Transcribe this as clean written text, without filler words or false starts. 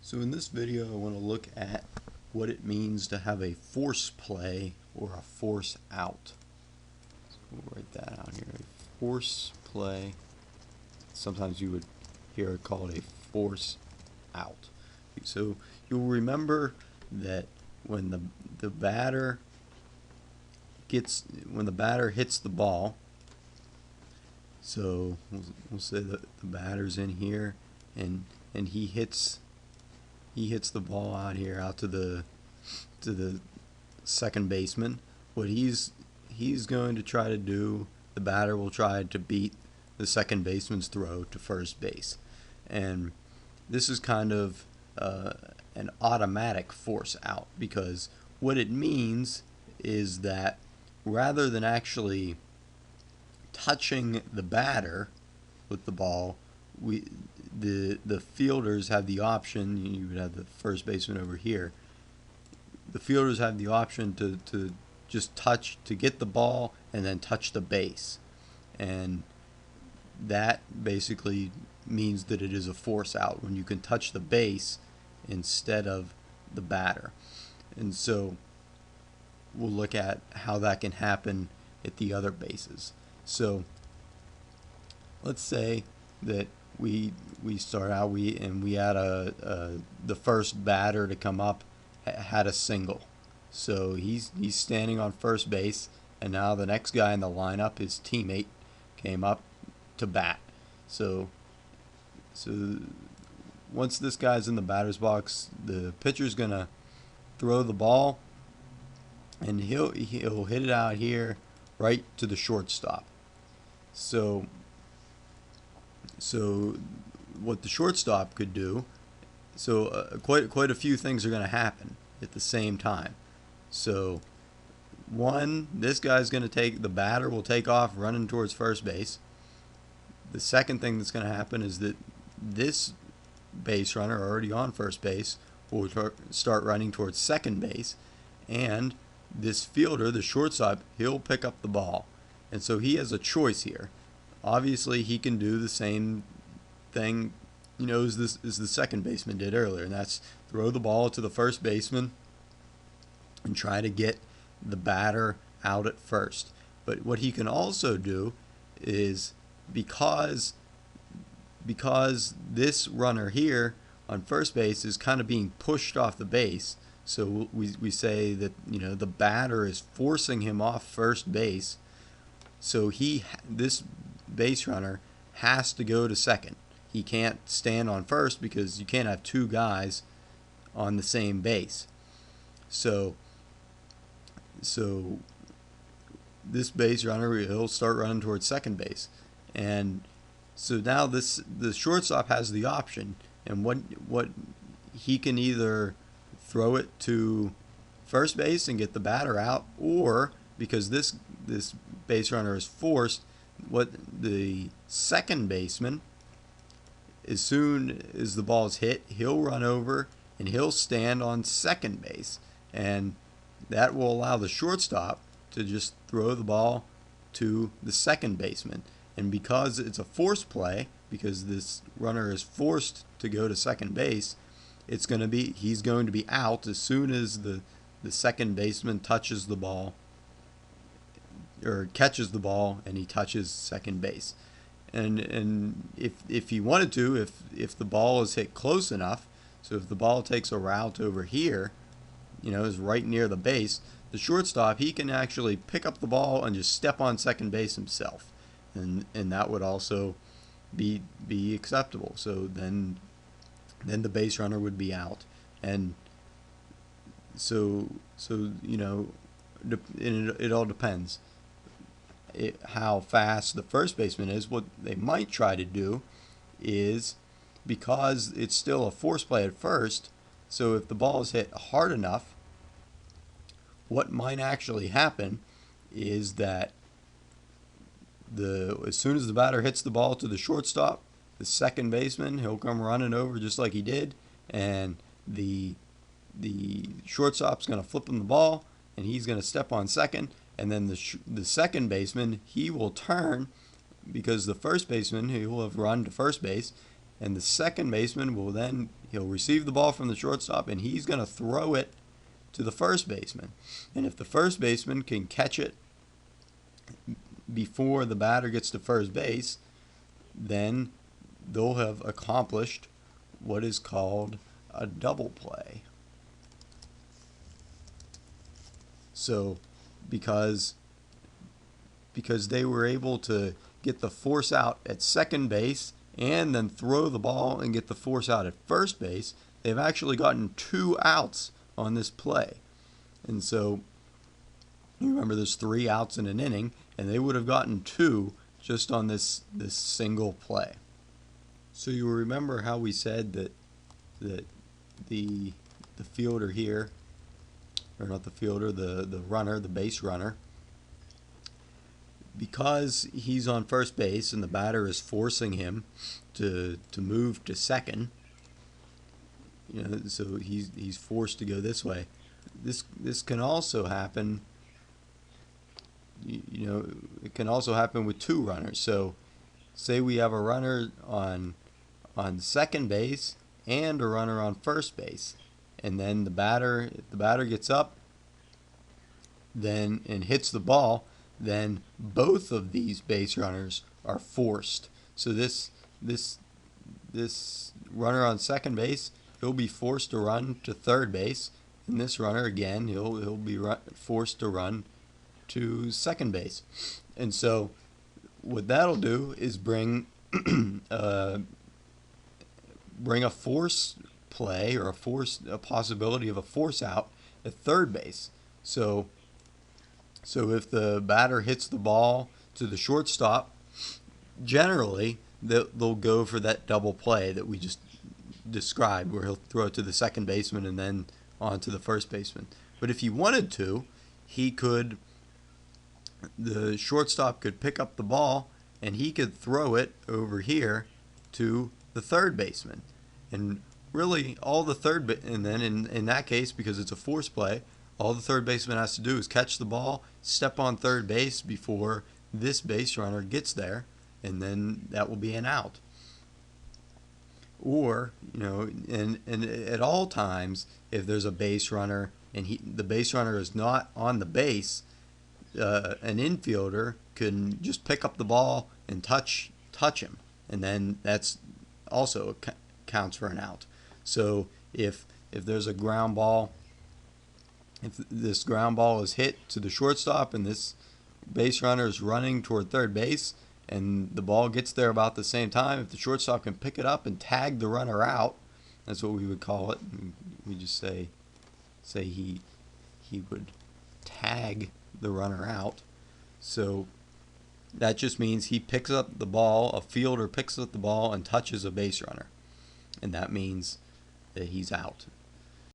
So in this video I want to look at what it means to have a force play or a force out. So we'll write that out here. A force play. Sometimes you would hear it called a force out. So you'll remember that when the batter hits the ball, so we'll say that the batter's in here and he hits the ball out here out to the second baseman. What he's going to try to do, the batter will try to beat the second baseman's throw to first base. And this is kind of an automatic force out, because what it means is that rather than actually touching the batter with the ball, the fielders have the option. You would have the first baseman over here. The fielders have the option to just touch, to get the ball and then touch the base, and that basically means that it is a force out when you can touch the base instead of the batter. And so we'll look at how that can happen at the other bases. So let's say that we start out, we had the first batter to come up had a single, so he's standing on first base, and now the next guy in the lineup, his teammate, came up to bat. So once this guy's in the batter's box, the pitcher's gonna throw the ball, and he'll hit it out here right to the shortstop. So what the shortstop could do, quite a few things are going to happen at the same time. So one, this guy's going to the batter will take off running towards first base. The second thing that's going to happen is that this base runner already on first base will start running towards second base, and this fielder, the shortstop, he'll pick up the ball. And so he has a choice here. Obviously he can do the same thing, as the second baseman did earlier, and that's throw the ball to the first baseman and try to get the batter out at first. But what he can also do is, because this runner here on first base is kind of being pushed off the base, so we say that the batter is forcing him off first base, so this base runner has to go to second. He can't stand on first because you can't have two guys on the same base. So this base runner, he'll start running towards second base, and so now the shortstop has the option, and what he can either throw it to first base and get the batter out, or, because this base runner is forced, what the second baseman, as soon as the ball is hit, he'll run over and he'll stand on second base, and that will allow the shortstop to just throw the ball to the second baseman. And because it's a force play, because this runner is forced to go to second base, he's going to be out as soon as the second baseman touches the ball, or catches the ball, and he touches second base. And if he wanted to, if the ball is hit close enough, so if the ball takes a route over here, is right near the base, the shortstop, he can actually pick up the ball and just step on second base himself, and that would also be acceptable. So then the base runner would be out, and so it all depends how fast the first baseman is. What they might try to do is, because it's still a force play at first, so if the ball is hit hard enough, what might actually happen is that as soon as the batter hits the ball to the shortstop, the second baseman, he'll come running over just like he did, and the shortstop's going to flip him the ball, and he's going to step on second, and then the second baseman, he will turn, because the first baseman, he will have run to first base, and the second baseman will then, he'll receive the ball from the shortstop, and he's going to throw it to the first baseman. And if the first baseman can catch it before the batter gets to first base, then they'll have accomplished what is called a double play. So because they were able to get the force out at second base and then throw the ball and get the force out at first base, they've actually gotten 2 outs on this play. And so you remember there's 3 outs in an inning, and they would have gotten 2 just on this single play. So you remember how we said that the fielder here, or not the fielder, the runner, the base runner, because he's on first base and the batter is forcing him to move to second, so he's forced to go this way. This can also happen. It can also happen with 2 runners. So, say we have a runner on second base and a runner on first base, and then if the batter gets up, and hits the ball, then both of these base runners are forced. So this runner on second base, he'll be forced to run to third base, and this runner again, he'll be forced to run to second base. And so what that'll do is bring a force play, or a possibility of a force out at third base. So if the batter hits the ball to the shortstop, generally they'll go for that double play that we just described, where he'll throw it to the second baseman and then on to the first baseman. But if he wanted to, the shortstop could pick up the ball and he could throw it over here to the third baseman. And really and then in that case, because it's a force play, all the third baseman has to do is catch the ball, step on third base before this base runner gets there, and then that will be an out. Or, and at all times, if there's a base runner and the base runner is not on the base, an infielder can just pick up the ball and touch him, and then that's also counts for an out. So if there's a ground ball, if this ground ball is hit to the shortstop and this base runner is running toward third base and the ball gets there about the same time, if the shortstop can pick it up and tag the runner out, that's what we would call it. We just say he would tag the runner out. So that just means he picks up the ball, a fielder picks up the ball and touches a base runner, and that means that he's out.